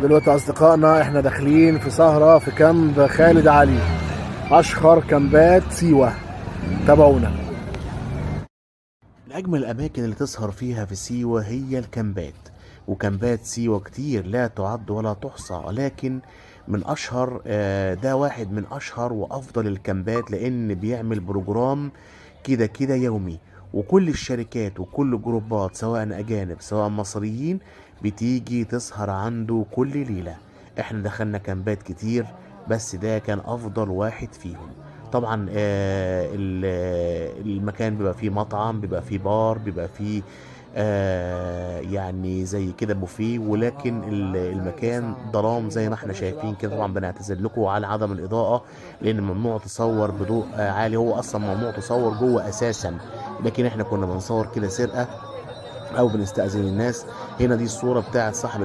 دلوقتي أصدقائنا إحنا داخلين في سهرة في كامب خالد علي، أشهر كامبات سيوة. تابعونا. من أجمل الأماكن اللي تسهر فيها في سيوة هي الكامبات، وكامبات سيوة كتير لا تعد ولا تحصى، ولكن من أشهر ده واحد من أشهر وأفضل الكامبات، لأن بيعمل بروجرام كده كده يومي، وكل الشركات وكل الجروبات سواء أجانب سواء مصريين بتيجي تسهر عنده كل ليلة. احنا دخلنا كامبات كتير بس ده كان أفضل واحد فيهم. طبعا المكان بيبقى فيه مطعم، بيبقى فيه بار، بيبقى فيه يعني زي كده بوفيه، ولكن المكان ظلام زي ما احنا شايفين كده. طبعا بنعتذر لكم على عدم الإضاءة، لأن ممنوع تصور بضوء عالي، هو أصلا ممنوع تصور جوه أساسا، لكن احنا كنا بنصور كده سرقة أو بنستأذن الناس. هنا دي الصورة بتاعت صاحب